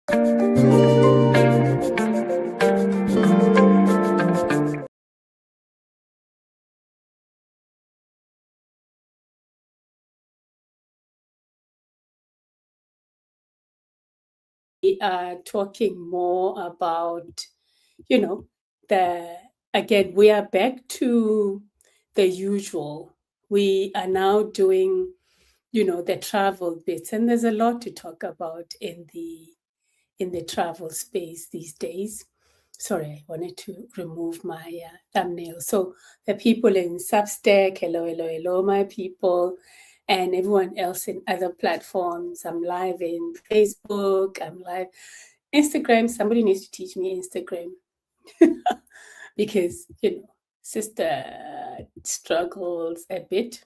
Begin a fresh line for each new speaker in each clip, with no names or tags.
We are talking more about, you know, again, we are back to the usual. We are now doing, the travel bits, and there's a lot to talk about in the travel space these days. Sorry, I wanted to remove my thumbnail. So the people in Substack, hello, hello, hello, my people, and everyone else in other platforms. I'm live in Facebook. I'm live Instagram. Somebody needs to teach me Instagram because sister struggles a bit.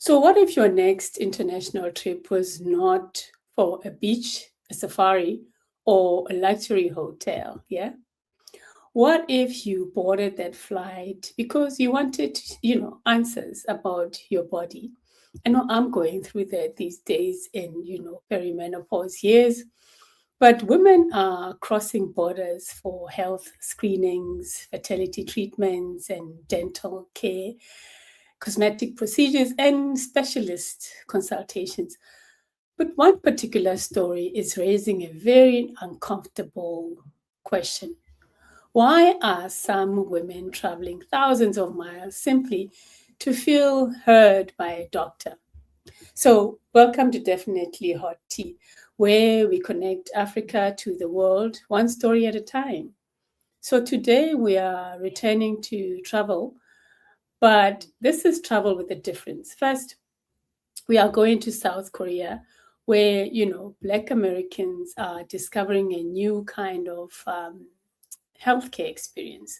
So, what if your next international trip was not for a beach, a safari, or a luxury hotel? Yeah. What if you boarded that flight because you wanted, answers about your body? I know I'm going through that these days in, perimenopause years, but women are crossing borders for health screenings, fertility treatments, and dental care, cosmetic procedures, and specialist consultations. But one particular story is raising a very uncomfortable question. Why are some women traveling thousands of miles simply to feel heard by a doctor? So, welcome to Definitely Hot Tea, where we connect Africa to the world, one story at a time. So, today we are returning to travel, but this is travel with a difference. First, we are going to South Korea, where, Black Americans are discovering a new kind of healthcare experience.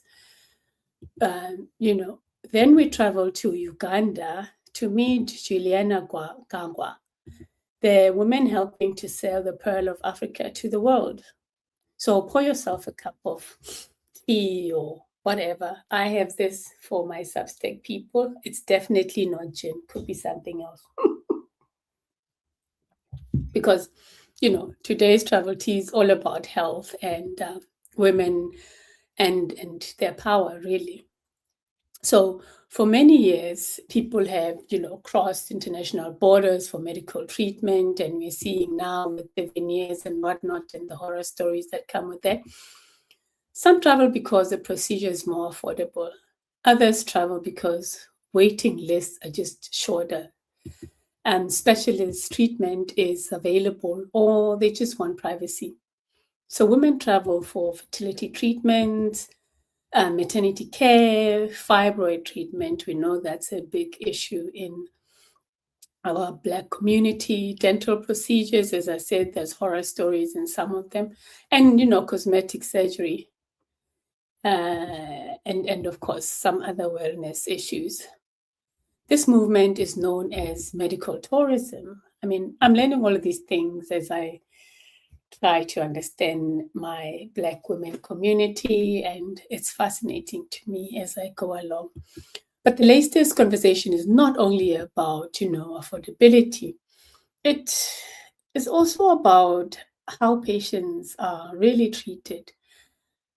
Then we travel to Uganda to meet Juliana Kagwa, the woman helping to sell the pearl of Africa to the world. So pour yourself a cup of tea or whatever. I have this for my Substack people. It's definitely not gin, could be something else. Because, today's travel tea is all about health and women and their power, really. So for many years, people have, crossed international borders for medical treatment, and we're seeing now with the veneers and whatnot and the horror stories that come with that. Some travel because the procedure is more affordable. Others travel because waiting lists are just shorter and specialist treatment is available, or they just want privacy. So women travel for fertility treatments, maternity care, fibroid treatment. We know that's a big issue in our Black community. Dental procedures, as I said, there's horror stories in some of them, and cosmetic surgery, and of course some other wellness issues. This movement is known as medical tourism. I mean, I'm learning all of these things as I try to understand my Black women community, and it's fascinating to me as I go along. But the latest conversation is not only about, affordability, it is also about how patients are really treated.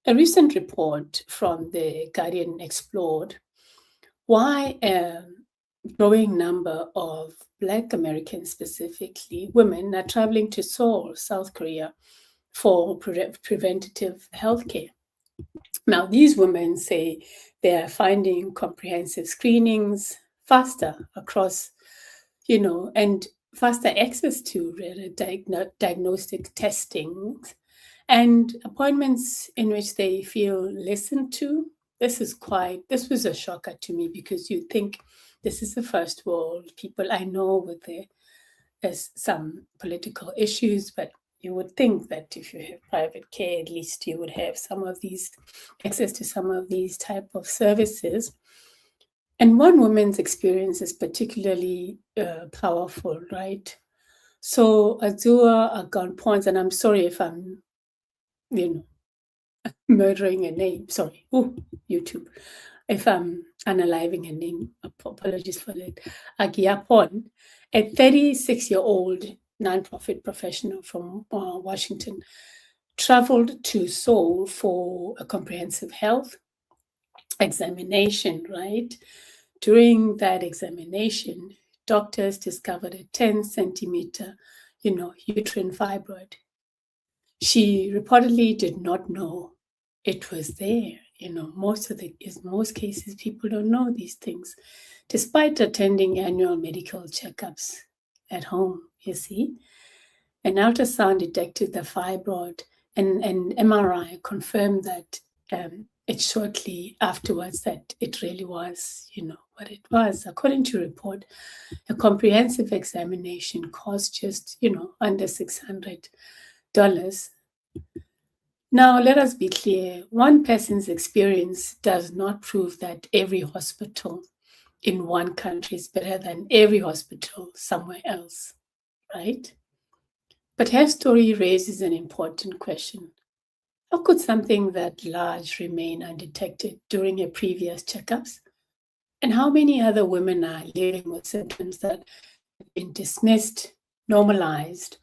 A recent report from the Guardian explored why a growing number of Black Americans, specifically women, are traveling to Seoul, South Korea, for preventative healthcare. Now, these women say they are finding comprehensive screenings faster across, and faster access to diagnostic testing and appointments in which they feel listened to. This was a shocker to me because you think this is the first world. People I know with there's some political issues, but you would think that if you have private care, at least you would have some of these access to some of these type of services. And one woman's experience is particularly powerful, right? So Adzua Agyapon, and I'm sorry if I'm, murdering a name. Sorry, YouTube. If I'm unaliving a name, apologies for that. Agyapon, a 36-year-old nonprofit professional from Washington, traveled to Seoul for a comprehensive health examination, right? During that examination, doctors discovered a 10-centimeter, uterine fibroid. She reportedly did not know it was there. Most cases, people don't know these things, despite attending annual medical checkups at home, you see. An ultrasound detected the fibroid, and MRI confirmed that it shortly afterwards that it really was, what it was. According to report, a comprehensive examination cost just, under $600. Now, let us be clear. One person's experience does not prove that every hospital in one country is better than every hospital somewhere else, right? But her story raises an important question. How could something that large remain undetected during her previous checkups? And how many other women are living with symptoms that have been dismissed, normalized,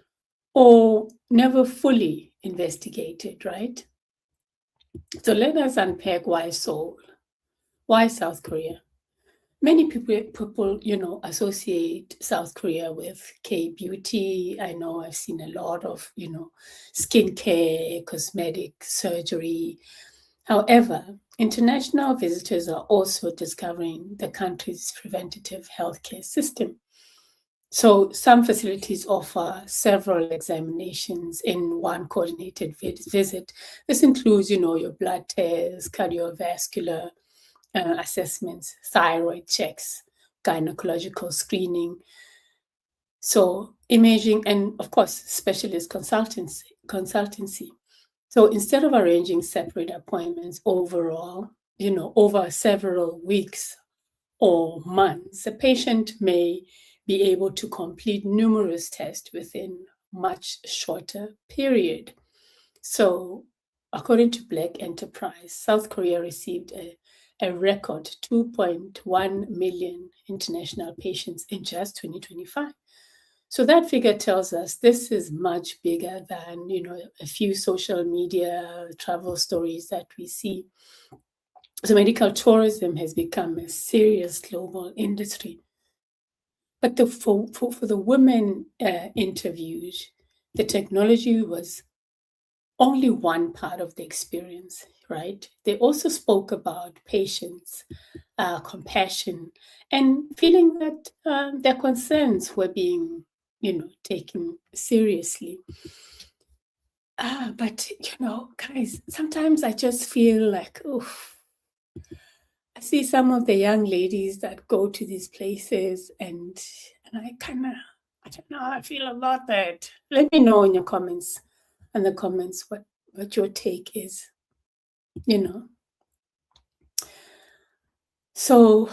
or never fully investigated, right? So let us unpack why Seoul, why South Korea. Many people, associate South Korea with K-beauty. I know I've seen a lot of, skincare, cosmetic, surgery. However, international visitors are also discovering the country's preventative healthcare system. So some facilities offer several examinations in one coordinated visit. This includes, your blood tests, cardiovascular assessments, thyroid checks, gynecological screening, so imaging, and of course, specialist consultancy. So instead of arranging separate appointments over several weeks or months, a patient may be able to complete numerous tests within much shorter period. So according to Black Enterprise, South Korea received a record 2.1 million international patients in just 2025. So that figure tells us this is much bigger than, a few social media travel stories that we see. So medical tourism has become a serious global industry. But for the women interviewed, the technology was only one part of the experience, right? They also spoke about patience, compassion, and feeling that their concerns were being, taken seriously. But, guys, sometimes I just feel like, I see some of the young ladies that go to these places and I kind of, I don't know, I feel about that. Let me know in the comments what your take is, So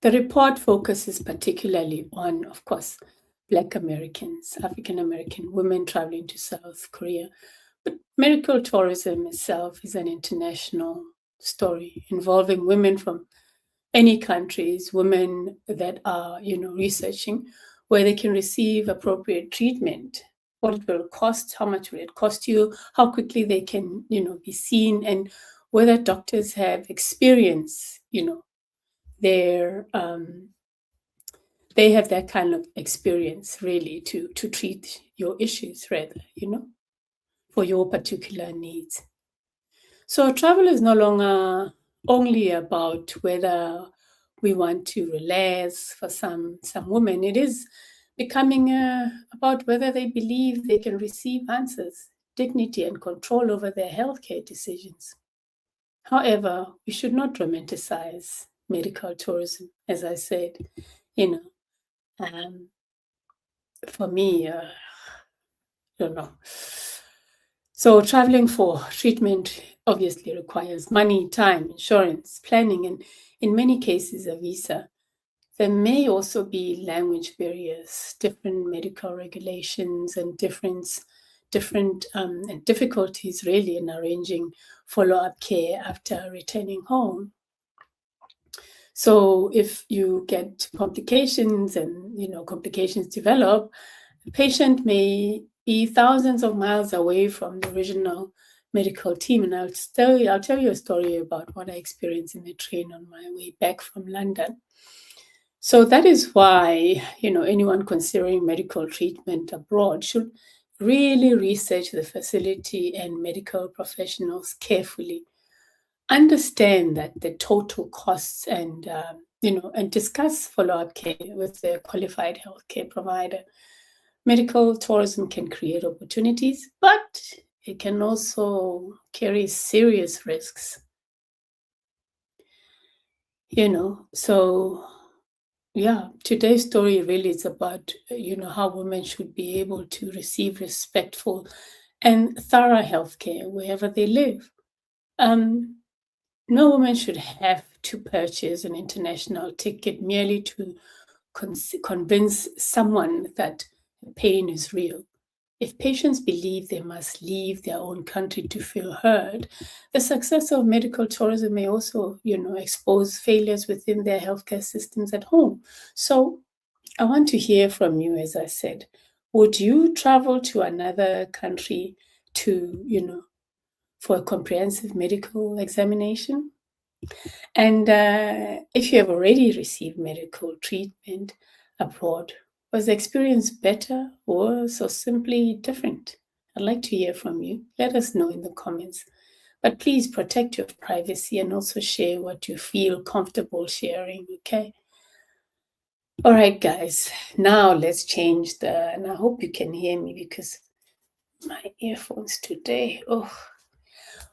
the report focuses particularly on, of course, Black Americans, African American women traveling to South Korea. But medical tourism itself is an international story involving women from any countries, women that are, researching where they can receive appropriate treatment, what it will cost, how much will it cost you, how quickly they can, be seen, and whether doctors have experience, they have that kind of experience really to treat your issues rather, for your particular needs. So travel is no longer only about whether we want to relax for some women. It is becoming about whether they believe they can receive answers, dignity, and control over their healthcare decisions. However, we should not romanticize medical tourism, as I said, for me, I don't know. So traveling for treatment obviously requires money, time, insurance, planning, and in many cases, a visa. There may also be language barriers, different medical regulations, and different and difficulties really in arranging follow-up care after returning home. So if you get complications and complications develop, The patient may be thousands of miles away from the original medical team. And I'll tell you a story about what I experienced in the train on my way back from London. So that is why, anyone considering medical treatment abroad should really research the facility and medical professionals carefully. Understand that the total costs and discuss follow-up care with the qualified healthcare provider. Medical tourism can create opportunities, but it can also carry serious risks. So yeah, today's story really is about how women should be able to receive respectful and thorough healthcare wherever they live. No woman should have to purchase an international ticket merely to convince someone that pain is real. If patients believe they must leave their own country to feel heard, the success of medical tourism may also, expose failures within their healthcare systems at home. So I want to hear from you, as I said. Would you travel to another country to, for a comprehensive medical examination? And if you have already received medical treatment abroad, was the experience better, worse, or simply different? I'd like to hear from you. Let us know in the comments. But please protect your privacy and also share what you feel comfortable sharing, okay? All right, guys, now let's change and I hope you can hear me because my earphones today,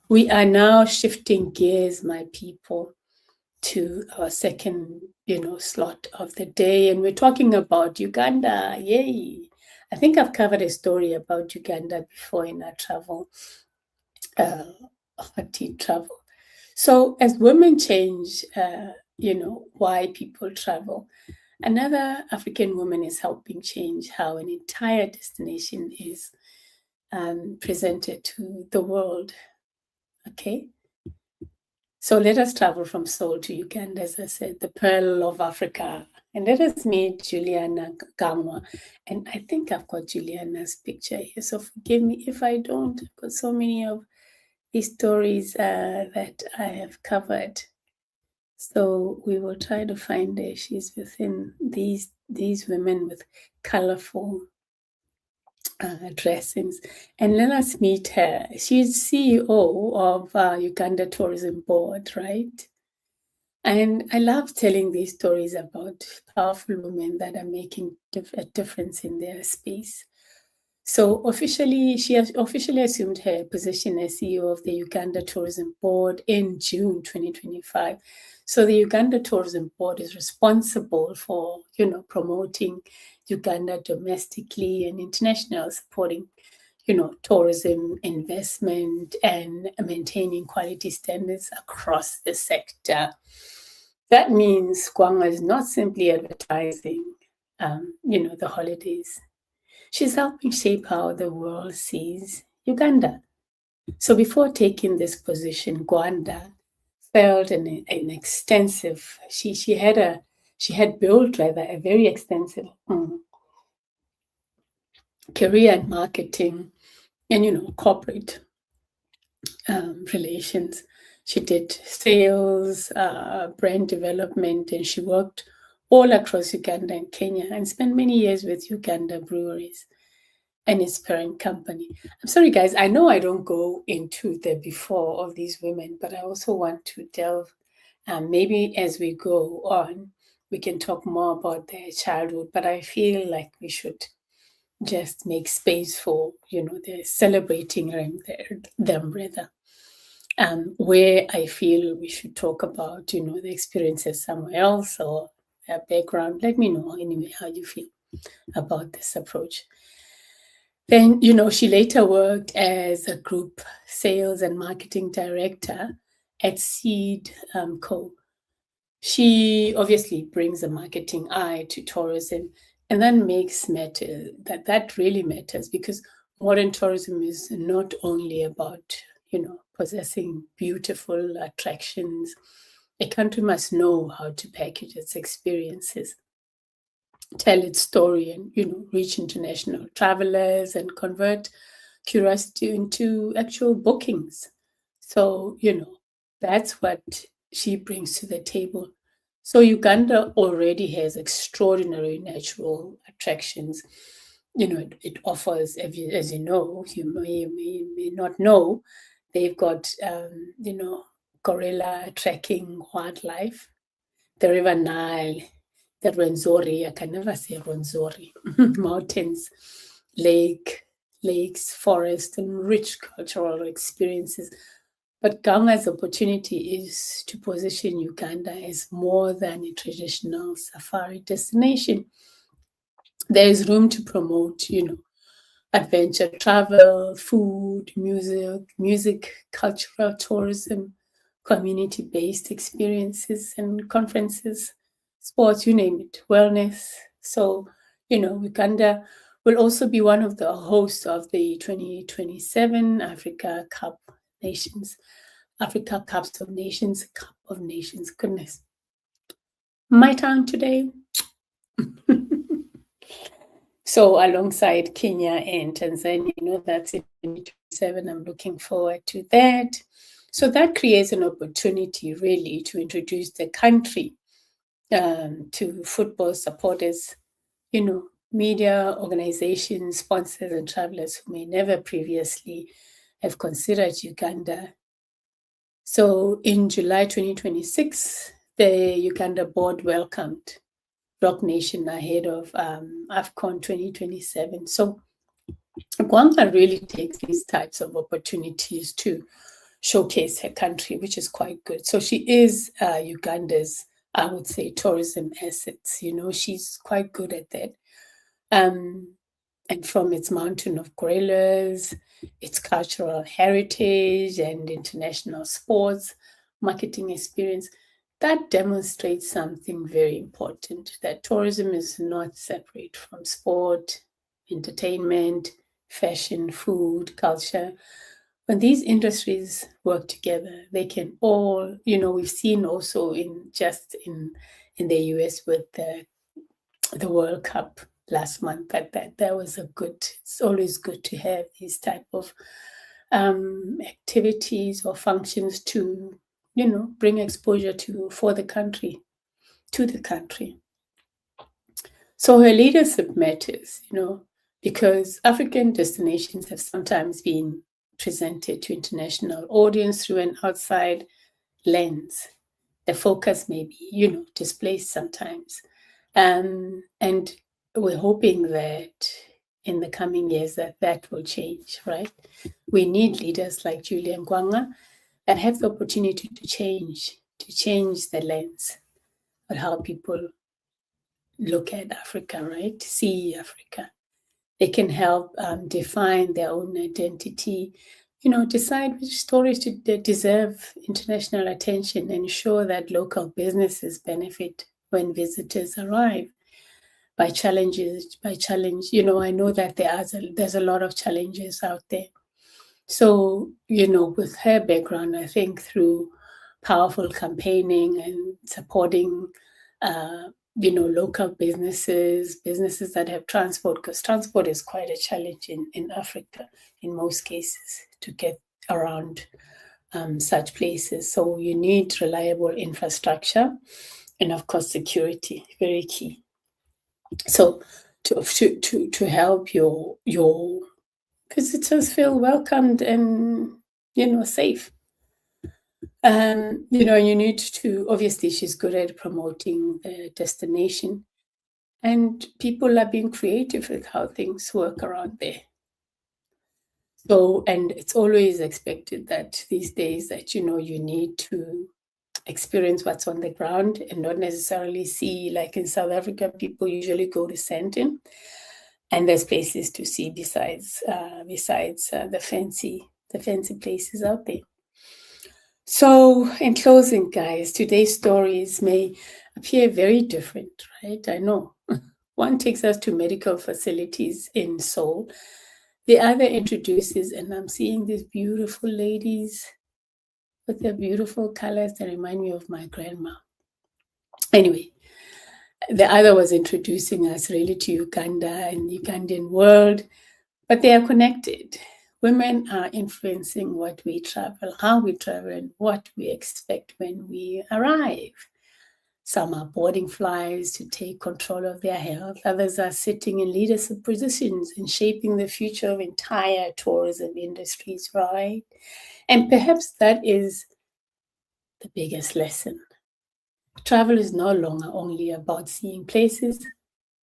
we are now shifting gears, my people, to our second, slot of the day. And we're talking about Uganda. Yay. I think I've covered a story about Uganda before in our travel, hot travel. So as women change, why people travel, another African woman is helping change how an entire destination is presented to the world. Okay. So let us travel from Seoul to Uganda, as I said, the pearl of Africa. And let us meet Juliana Kagwa. And I think I've got Juliana's picture here. So forgive me if I don't. I've got so many of these stories that I have covered. So we will try to find her. She's within these women with colorful dressings. And let us meet her. She's CEO of Uganda Tourism Board, right? And I love telling these stories about powerful women that are making a difference in their space. So she has officially assumed her position as CEO of the Uganda Tourism Board in June 2025. So the Uganda Tourism Board is responsible for, promoting Uganda domestically and international, supporting, tourism investment and maintaining quality standards across the sector. That means Kwanga is not simply advertising, the holidays. She's helping shape how the world sees Uganda. So before taking this position, Gwanda felt an extensive. She had built rather a very extensive career in marketing and corporate relations. She did sales, brand development, and she worked all across Uganda and Kenya and spent many years with Uganda Breweries and its parent company. I'm sorry, guys. I know I don't go into the before of these women, but I also want to delve. Maybe as we go on, we can talk more about their childhood. But I feel like we should just make space for the celebrating them rather. Where I feel we should talk about the experiences somewhere else or their background. Let me know anyway how you feel about this approach. Then, she later worked as a group sales and marketing director at Seed Co. She obviously brings a marketing eye to tourism, and that really matters because modern tourism is not only about, possessing beautiful attractions. A country must know how to package its experiences. tell its story and, reach international travelers and convert curiosity into actual bookings. So, that's what she brings to the table. So Uganda already has extraordinary natural attractions. It offers, as you know, you may not know, they've got, gorilla tracking wildlife, the River Nile, the Rwenzori, I can never say Rwenzori, mountains, lakes, forest, and rich cultural experiences. But Gama's opportunity is to position Uganda as more than a traditional safari destination. There is room to promote, adventure travel, food, music, cultural tourism, community-based experiences and conferences, sports, you name it, wellness. So, Uganda will also be one of the hosts of the 2027 Africa Cup of Nations. Goodness. My tongue today. So alongside Kenya and Tanzania, that's in 2027. I'm looking forward to that. So that creates an opportunity really to introduce the country to football supporters, media organizations, sponsors, and travelers who may never previously have considered Uganda. So in July 2026, the Uganda board welcomed Rock Nation ahead of AFCON 2027. So Gwanga really takes these types of opportunities to showcase her country, which is quite good. So she is Uganda's, I would say, tourism assets. She's quite good at that. And from its mountain of gorillas, its cultural heritage, and international sports marketing experience, that demonstrates something very important, that tourism is not separate from sport, entertainment, fashion, food, culture. When these industries work together, they can all, we've seen also in the US with the World Cup last month, that was it's always good to have these type of activities or functions to bring exposure to the country. So her leadership matters, because African destinations have sometimes been presented to international audience through an outside lens. The focus may be, displaced sometimes. And we're hoping that in the coming years that will change, right? We need leaders like Julian Gwanga that have the opportunity to change the lens of how people look at Africa, right? See Africa. They can help define their own identity, decide which stories deserve international attention, and ensure that local businesses benefit when visitors arrive. I know that there's a lot of challenges out there. So, with her background, I think through powerful campaigning and supporting, local businesses that have transport, because transport is quite a challenge in Africa in most cases to get around such places. So you need reliable infrastructure and, of course, security, very key. So to help your visitors feel welcomed and safe. You need to, obviously she's good at promoting the destination, and people are being creative with how things work around there. So, and it's always expected that these days that, you need to experience what's on the ground and not necessarily see, like in South Africa, people usually go to Sandton, and there's places to see besides the fancy places out there. So in closing, guys, today's stories may appear very different, right? I know. One takes us to medical facilities in Seoul. The other introduces, and I'm seeing these beautiful ladies with their beautiful colors that remind me of my grandma. Anyway, The other was introducing us really to Uganda and Ugandan world, but they are connected. Women are influencing what we travel, how we travel, and what we expect when we arrive. Some are boarding flights to take control of their health. Others are sitting in leadership positions and shaping the future of entire tourism industries, right? And perhaps that is the biggest lesson. Travel is no longer only about seeing places.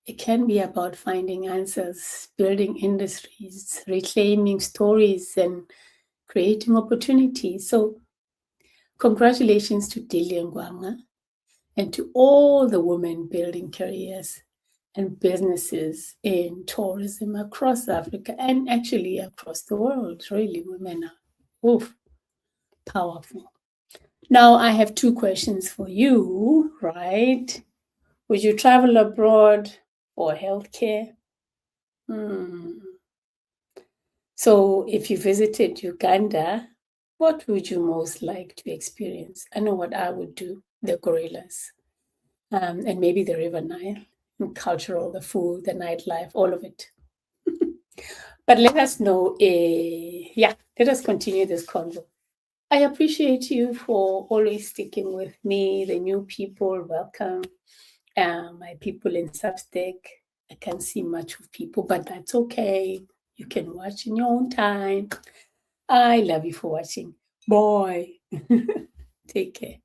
It can be about finding answers, building industries, reclaiming stories, and creating opportunities. So, congratulations to Delia Ngwanga and to all the women building careers and businesses in tourism across Africa and actually across the world. Really, women are powerful. Now, I have two questions for you, right? Would you travel abroad for healthcare? So, if you visited Uganda, what would you most like to experience? I know what I would do, the gorillas, and maybe the River Nile, and cultural, the food, the nightlife, all of it. But let us know, let us continue this convo. I appreciate you for always sticking with me, the new people, welcome. My people in Substack, I can't see much of people, but that's okay. You can watch in your own time. I love you for watching. Bye. Take care.